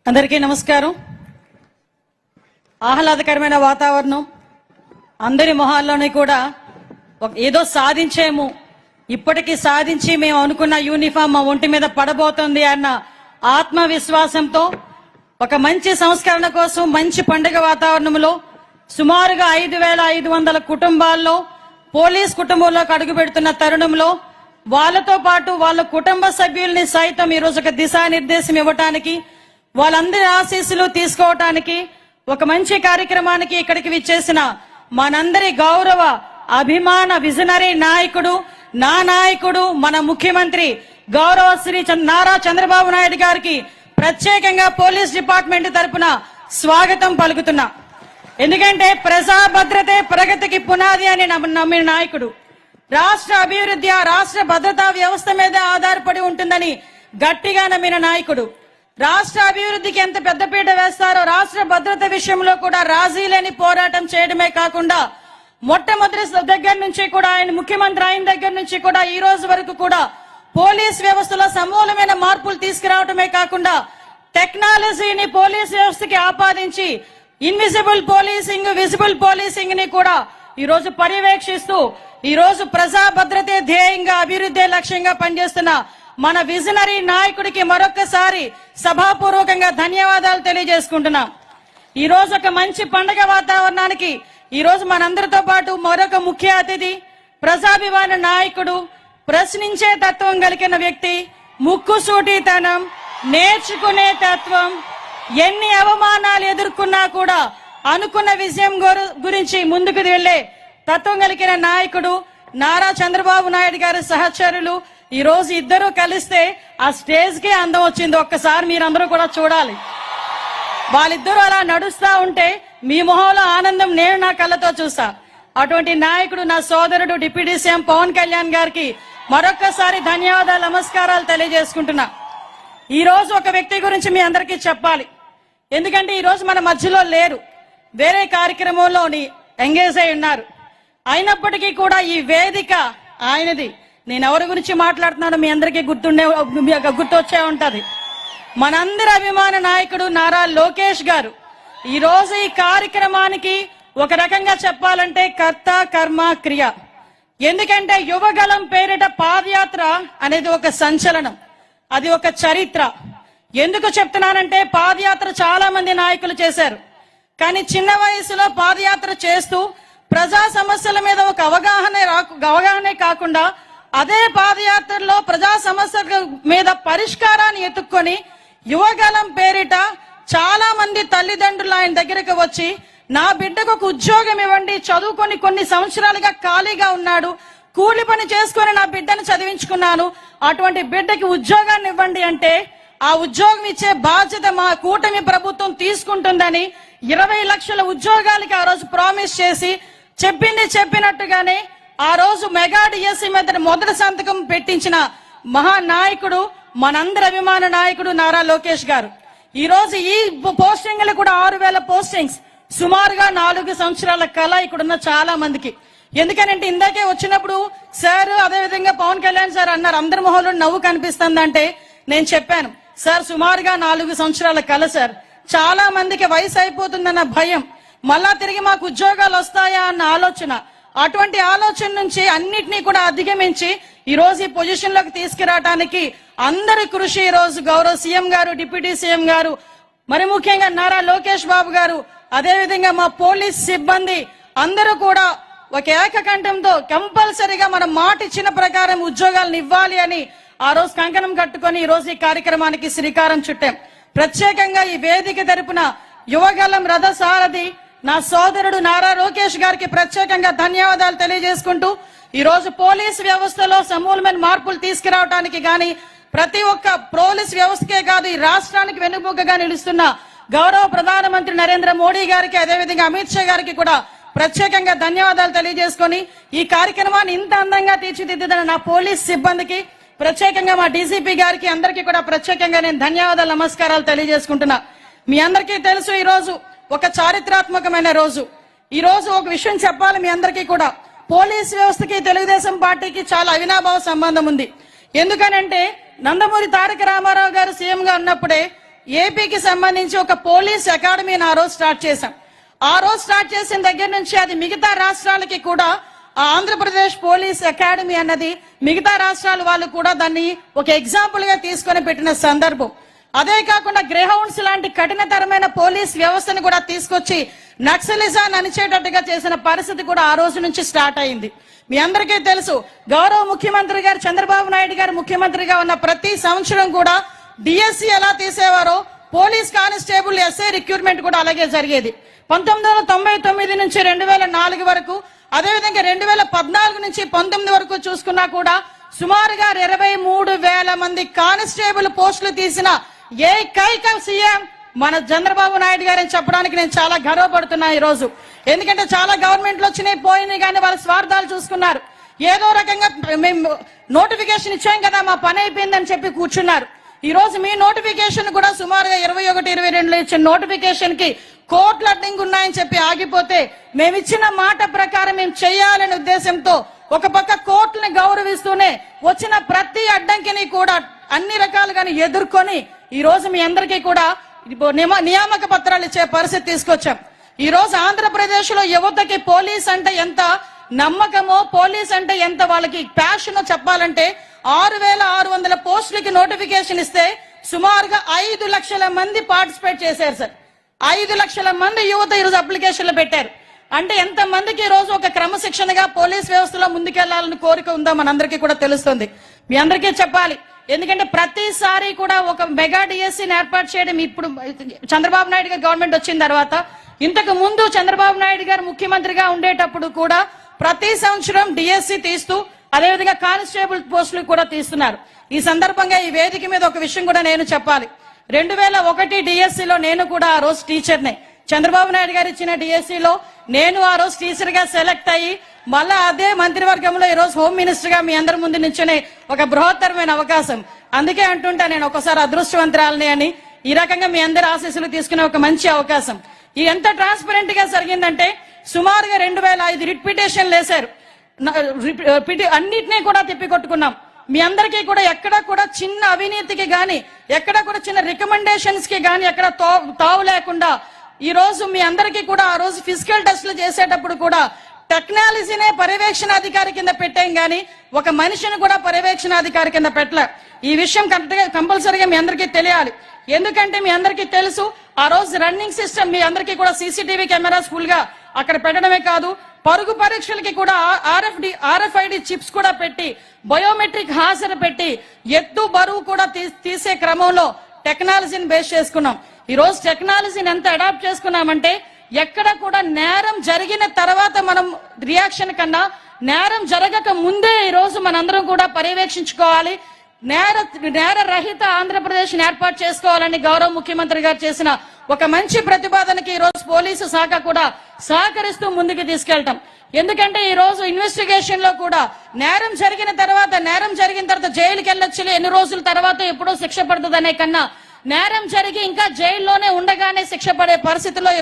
అందరికీ నమస్కారం. ఆహ్లాదకరమైన వాతావరణం, అందరి మొహాల్లోనే కూడా ఏదో సాధించేము, ఇప్పటికీ సాధించి మేము అనుకున్న యూనిఫామ్ మా ఒంటి మీద పడబోతుంది అన్న ఆత్మవిశ్వాసంతో ఒక మంచి సంస్కరణ కోసం మంచి పండుగ వాతావరణంలో సుమారుగా 5,500 కుటుంబాల్లో పోలీస్ కుటుంబంలోకి అడుగు పెడుతున్న తరుణంలో వాళ్ళతో పాటు వాళ్ళ కుటుంబ సభ్యుల్ని సైతం ఈరోజు ఒక దిశానిర్దేశం ఇవ్వటానికి, వాళ్ళందరి ఆశీస్సులు తీసుకోవటానికి ఒక మంచి కార్యక్రమానికి ఇక్కడికి విచ్చేసిన మనందరి గౌరవ అభిమాన విజనరీ నాయకుడు, నా నాయకుడు, మన ముఖ్యమంత్రి గౌరవ శ్రీ నారా చంద్రబాబు నాయుడు గారికి ప్రత్యేకంగా పోలీస్ డిపార్ట్మెంట్ తరపున స్వాగతం పలుకుతున్నా. ఎందుకంటే ప్రజా భద్రతే ప్రగతికి పునాది అని నమ్మిన నాయకుడు, రాష్ట్ర అభివృద్ధి ఆ రాష్ట్ర భద్రతా వ్యవస్థ మీద ఆధారపడి ఉంటుందని గట్టిగా నమ్మిన నాయకుడు, రాష్ట్ర అభివృద్ధికి ఎంత పెద్దపీట వేస్తారో రాష్ట్ర భద్రత విషయంలో కూడా రాజీ లేని పోరాటం చేయడమే కాకుండా మొట్టమొదటి దగ్గర నుంచి కూడా ఆయన ముఖ్యమంత్రి అయిన దగ్గర నుంచి కూడా ఈ రోజు వరకు కూడా పోలీస్ వ్యవస్థలో సమూలమైన మార్పులు తీసుకురావడమే కాకుండా టెక్నాలజీని పోలీస్ వ్యవస్థకి ఆపాదించి ఇన్విజిబుల్ పోలీసింగ్, విజిబుల్ పోలీసింగ్ ని కూడా ఈ రోజు పర్యవేక్షిస్తూ ఈ రోజు ప్రజా భద్రతే ధ్యేయంగా అభివృద్ధి లక్ష్యంగా పనిచేస్తున్న మన విజనరీ నాయకుడికి మరొకసారి సభాపూర్వకంగా ధన్యవాదాలు తెలియజేసుకుంటున్నాం. ఈ రోజు ఒక మంచి పండుగ వాతావరణానికి ఈ రోజు మనందరితో పాటు మరొక ముఖ్య అతిథి, ప్రజాభిమాన నాయకుడు, ప్రశ్నించే తత్వం కలిగిన వ్యక్తి, ముక్కుసూటితనం, నేర్చుకునే తత్వం, ఎన్ని అవమానాలు ఎదుర్కొన్నా కూడా అనుకున్న విజయం గురించి ముందుకు వెళ్లే తత్వం కలిగిన నాయకుడు నారా చంద్రబాబు నాయుడు గారి సహచరులు ఈ రోజు ఇద్దరు కలిస్తే ఆ స్టేజ్ కి అందం వచ్చింది. ఒక్కసారి మీరందరూ కూడా చూడాలి. వాళ్ళిద్దరూ అలా నడుస్తా ఉంటే మీ మొహంలో ఆనందం నేను నా కళ్ళతో చూసా. అటువంటి నాయకుడు నా సోదరుడు డిప్యూటీ సీఎం పవన్ కళ్యాణ్ గారికి మరొక్కసారి ధన్యవాదాలు, నమస్కారాలు తెలియజేసుకుంటున్నా. ఈ రోజు ఒక వ్యక్తి గురించి మీ అందరికీ చెప్పాలి. ఎందుకంటే ఈ రోజు మన మధ్యలో లేరు, వేరే కార్యక్రమంలోని ఎంగేజ్ అయి ఉన్నారు. అయినప్పటికీ కూడా ఈ వేదిక ఆయనది. నేను ఎవరి గురించి మాట్లాడుతున్నానో మీ అందరికీ గుర్తొచ్చే ఉంటది. మనందరి అభిమాన నాయకుడు నారా లోకేష్ గారు ఈ రోజు ఈ కార్యక్రమానికి ఒక రకంగా చెప్పాలంటే కర్త కర్మ క్రియ. ఎందుకంటే యువగలం పేరిట పాదయాత్ర అనేది ఒక సంచలనం, అది ఒక చరిత్ర. ఎందుకు చెప్తున్నానంటే పాదయాత్ర చాలా మంది నాయకులు చేశారు, కానీ చిన్న వయసులో పాదయాత్ర చేస్తూ ప్రజా సమస్యల మీద ఒక అవగాహనే కాకుండా అదే పాదయాత్రలో ప్రజా సమస్యల మీద పరిష్కారాన్ని ఎత్తుక్కొని యువగలం పేరిట చాలా మంది తల్లిదండ్రులు ఆయన దగ్గరకు వచ్చి నా బిడ్డకు ఒక ఉద్యోగం ఇవ్వండి, చదువుకొని కొన్ని సంవత్సరాలుగా ఖాళీగా ఉన్నాడు, కూలి పని చేసుకొని నా బిడ్డను చదివించుకున్నాను, అటువంటి బిడ్డకి ఉద్యోగాన్ని ఇవ్వండి అంటే ఆ ఉద్యోగం ఇచ్చే బాధ్యత మా కూటమి ప్రభుత్వం తీసుకుంటుందని 20 లక్షల ఉద్యోగాలకి ఆ రోజు ప్రామిస్ చేసి చెప్పింది చెప్పినట్టుగానే ఆ రోజు మెగా డిఎస్సి మీద మొదటి సంతకం పెట్టించిన మహానాయకుడు మనందరి అభిమాన నాయకుడు నారా లోకేష్ గారు. ఈ రోజు ఈ పోస్టింగ్లు కూడా 6,000 పోస్టింగ్స్, సుమారుగా 4 సంవత్సరాల కళ ఇక్కడున్న చాలా మందికి. ఎందుకనంటే ఇందాకే వచ్చినప్పుడు సార్ అదేవిధంగా పవన్ కళ్యాణ్ సార్ అన్నారు అందరి మొహంలో నవ్వు కనిపిస్తుందంటే నేను చెప్పాను సార్ సుమారుగా 4 సంవత్సరాల కళ సార్. చాలా మందికి వయసు అయిపోతుందన్న భయం, మళ్ళా తిరిగి మాకు ఉద్యోగాలు వస్తాయా అన్న ఆలోచన, అటువంటి ఆలోచన నుంచి అన్నిటినీ కూడా అధిగమించి ఈ రోజు ఈ పొజిషన్ లోకి తీసుకురావడానికి అందరి కృషి ఈ రోజు గౌరవ సీఎం గారు, డిప్యూటీ సీఎం గారు, మరి ముఖ్యంగా నారా లోకేష్ బాబు గారు, అదేవిధంగా మా పోలీస్ సిబ్బంది అందరూ కూడా ఒక ఏకకంఠంతో కంపల్సరీగా మనం మాట ఇచ్చిన ప్రకారం ఉద్యోగాలను ఇవ్వాలి అని ఆ రోజు కంకణం కట్టుకొని ఈ రోజు ఈ కార్యక్రమానికి శ్రీకారం చుట్టాం. ప్రత్యేకంగా ఈ వేదిక తరపున యువగలం రథసారథి నా సోదరుడు నారా లోకేష్ గారికి ప్రత్యేకంగా ధన్యవాదాలు తెలియజేసుకుంటూ ఈ రోజు పోలీసు వ్యవస్థలో సమూలమైన మార్పులు తీసుకురావడానికి గాని ప్రతి ఒక్క పోలీస్ వ్యవస్థకే కాదు ఈ రాష్ట్రానికి వెన్నుముకగా నిలుస్తున్న గౌరవ ప్రధానమంత్రి నరేంద్ర మోడీ గారికి, అదేవిధంగా అమిత్ షా గారికి కూడా ప్రత్యేకంగా ధన్యవాదాలు తెలియజేసుకొని ఈ కార్యక్రమాన్ని ఇంత అందంగా తీర్చిదిద్దిన నా పోలీస్ సిబ్బందికి, ప్రత్యేకంగా మా డీసీపీ గారికి అందరికీ కూడా ప్రత్యేకంగా నేను ధన్యవాదాలు, నమస్కారాలు తెలియజేసుకుంటున్నా. మీ అందరికీ తెలుసు ఈ రోజు ఒక చారిత్రాత్మకమైన రోజు. ఈ రోజు ఒక విషయం చెప్పాలి మీ అందరికీ కూడా, పోలీస్ వ్యవస్థకి తెలుగుదేశం పార్టీకి చాలా అవినాభావ సంబంధం ఉంది. ఎందుకనంటే నందమూరి తారక రామారావు గారు సీఎం గా ఉన్నప్పుడే ఏపీకి సంబంధించి ఒక పోలీస్ అకాడమీని ఆ రోజు స్టార్ట్ చేశాం. ఆ రోజు స్టార్ట్ చేసిన దగ్గర నుంచి అది మిగతా రాష్ట్రాలకి కూడా ఆంధ్రప్రదేశ్ పోలీస్ అకాడమీ అన్నది మిగతా రాష్ట్రాల వాళ్ళు కూడా దాన్ని ఒక ఎగ్జాంపుల్ గా తీసుకొని పెట్టిన సందర్భం. అదే కాకుండా గ్రేహౌండ్స్ లాంటి కఠినతరమైన పోలీస్ వ్యవస్థను కూడా తీసుకొచ్చి నక్సలిజాన్ని అణిచేటట్టుగా చేసిన పరిస్థితి కూడా ఆ రోజు నుంచి స్టార్ట్ అయింది. మీ అందరికీ తెలుసు, గౌరవ ముఖ్యమంత్రి గారు చంద్రబాబు నాయుడు గారు ముఖ్యమంత్రిగా ఉన్న ప్రతి సంవత్సరం కూడా డిఎస్సి ఎలా తీసేవారో పోలీస్ కానిస్టేబుల్ ఎస్ఐ రిక్రూట్మెంట్ కూడా అలాగే జరిగేది. 1999 నుంచి 2004 వరకు, అదేవిధంగా 2014 నుంచి 19 వరకు చూసుకున్నా కూడా సుమారుగా 23,000 మంది కానిస్టేబుల్ పోస్టులు తీసిన ఏకైక సీఎం మన చంద్రబాబు నాయుడు గారని చెప్పడానికి నేను చాలా గర్వపడుతున్నా ఈ రోజు. ఎందుకంటే చాలా గవర్నమెంట్లు వచ్చినాయి పోయినాయి, కానీ వాళ్ళ స్వార్థాలు చూసుకున్నారు. ఏదో రకంగా మేము నోటిఫికేషన్ ఇచ్చాం కదా, మా పని అయిపోయిందని చెప్పి కూర్చున్నారు. ఈ రోజు మీ నోటిఫికేషన్ కూడా సుమారుగా 21-22 ఇచ్చిన నోటిఫికేషన్ కి కోట్ల అడ్డంకి ఉన్నాయని చెప్పి ఆగిపోతే, మేమిచ్చిన మాట ప్రకారం మేము చేయాలనే ఉద్దేశంతో ఒక పక్క కోర్టుని గౌరవిస్తూనే వచ్చిన ప్రతి అడ్డంకిని కూడా అన్ని రకాలుగానే ఎదుర్కొని ఈ రోజు మీ అందరికీ కూడా నియామక పత్రాలు ఇచ్చే పరిస్థితి తీసుకొచ్చాం. ఈ రోజు ఆంధ్రప్రదేశ్ లో యువతకి పోలీస్ అంటే ఎంత నమ్మకమో, పోలీస్ అంటే ఎంత వాళ్ళకి ప్యాషనో చెప్పాలంటే 6,600 పోస్టులకి నోటిఫికేషన్ ఇస్తే సుమారుగా 5 లక్షల మంది పార్టిసిపేట్ చేశారు సార్. 5 లక్షల మంది యువత ఈరోజు అప్లికేషన్లు పెట్టారు. అంటే ఎంత మందికి ఈ రోజు ఒక క్రమశిక్షణగా పోలీస్ వ్యవస్థలో ముందుకెళ్లాలని కోరిక ఉందో మనందరికీ కూడా తెలుస్తుంది. మీ అందరికీ చెప్పాలి, ఎందుకంటే ప్రతిసారి కూడా ఒక మెగా డిఎస్సీని ఏర్పాటు చేయడం ఇప్పుడు చంద్రబాబు నాయుడు గారు గవర్నమెంట్ వచ్చిన తర్వాత, ఇంతకు ముందు చంద్రబాబు నాయుడు గారు ముఖ్యమంత్రిగా ఉండేటప్పుడు కూడా ప్రతి సంవత్సరం డిఎస్సీ తీస్తూ అదేవిధంగా కానిస్టేబుల్ పోస్టులు కూడా తీస్తున్నారు. ఈ సందర్భంగా ఈ వేదిక మీద ఒక విషయం కూడా నేను చెప్పాలి. 2001 డిఎస్సీలో నేను కూడా ఆ రోజు టీచర్నే. చంద్రబాబు నాయుడు గారు ఇచ్చిన డిఎస్సీలో నేను ఆ రోజు టీచర్ గా సెలెక్ట్ అయ్యి మళ్ళా అదే మంత్రివర్గంలో ఈ రోజు హోమ్ మినిస్టర్ గా మీ అందరి ముందు నించునే ఒక బృహత్తరమైన అవకాశం. అందుకే అంటుంటా నేను ఒకసారి అదృష్టవంతురాలని అని. ఈ రకంగా మీ అందరి ఆశీస్సులు తీసుకునే ఒక మంచి అవకాశం. ఈ ఎంత ట్రాన్స్పరెంట్ గా జరిగిందంటే సుమారుగా 2,005 రిట్ పిటిషన్లు వేశారు. అన్నిటినీ కూడా తిప్పికొట్టుకున్నాం. మీ అందరికీ కూడా ఎక్కడ కూడా చిన్న అవినీతికి గాని, ఎక్కడ కూడా చిన్న రికమెండేషన్స్ కి గాని ఎక్కడ తావు లేకుండా ఈ రోజు మీ అందరికీ కూడా ఆ రోజు ఫిజికల్ టెస్టులు చేసేటప్పుడు కూడా టెక్నాలజీనే పర్యవేక్షణాధికారి కింద పెట్టాం గానీ ఒక మనిషిని కూడా పర్యవేక్షణాధికారి కింద పెట్టలే. ఈ విషయం కంపల్సరీగా మీ అందరికీ తెలియాలి. ఎందుకంటే మీ అందరికీ తెలుసు, ఆ రోజు రన్నింగ్ సిస్టమ్ మీ అందరికీ కూడా సీసీటీవీ కెమెరాస్ ఫుల్ గా అక్కడ పెట్టడమే కాదు, పరుగు పరీక్షలకి కూడా RFID చిప్స్ కూడా పెట్టి, బయోమెట్రిక్ హాజరు పెట్టి, ఎత్తు బరువు కూడా తీసే క్రమంలో టెక్నాలజీని బేస్ చేసుకున్నాం. ఈ రోజు టెక్నాలజీని ఎంత అడాప్ట్ చేసుకున్నామంటే ఎక్కడ కూడా నేరం జరిగిన తర్వాత మనం రియాక్షన్ కన్నా నేరం జరగక ముందే ఈ రోజు మనందరం కూడా పర్యవేక్షించుకోవాలి. నేర రహిత ఆంధ్రప్రదేశ్ ఏర్పాటు చేసుకోవాలని గౌరవ ముఖ్యమంత్రి గారు చేసిన ఒక మంచి ప్రతిపాదనకి ఈ రోజు పోలీసు శాఖ కూడా సహకరిస్తూ ముందుకు తీసుకెళ్తాం. ఎందుకంటే ఈ రోజు ఇన్వెస్టిగేషన్ లో కూడా నేరం జరిగిన తర్వాత జైలుకి వెళ్ళొచ్చు, ఎన్ని రోజుల తర్వాత ఎప్పుడో శిక్ష పడుతుందనే కన్నా నేరం జరిగి ఇంకా జైల్లోనే ఉండగానే శిక్ష పడే పరిస్థితిలో ఈ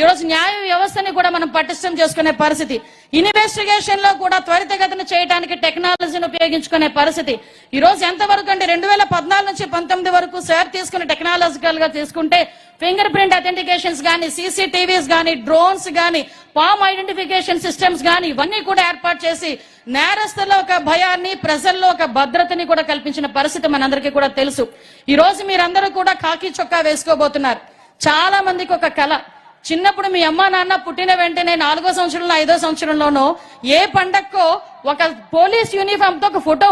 రోజు న్యాయ వ్యవస్థని కూడా మనం పటిష్టం చేసుకునే పరిస్థితి, ఇన్వెస్టిగేషన్ లో కూడా త్వరితగతిన చేయడానికి టెక్నాలజీని ఉపయోగించుకునే పరిస్థితి. ఈ రోజు ఎంతవరకు అంటే 2014 నుంచి 19 వరకు సార్ తీసుకున్న టెక్నాలజికల్ గా తీసుకుంటే ఫింగర్ ప్రింట్ అథెంటికేషన్స్ గానీ, CCTVs గానీ, డ్రోన్స్ గానీ, పామ్ ఐడెంటిఫికేషన్ సిస్టమ్స్ గానీ ఇవన్నీ కూడా ఏర్పాటు చేసి నేరస్తుల్లో ఒక భయాన్ని, ప్రజల్లో ఒక భద్రతని కూడా కల్పించిన పరిస్థితి మనందరికీ కూడా తెలుసు. ఈ రోజు మీరందరూ కూడా కాకి చొక్కా వేసుకోబోతున్నారు. చాలా మందికి ఒక కళ, చిన్నప్పుడు మీ అమ్మా నాన్న పుట్టిన వెంటనే 4వ సంవత్సరంలో 5వ సంవత్సరంలోనో ఏ పండక్కో ఒక పోలీస్ యూనిఫామ్ తో ఒక ఫోటో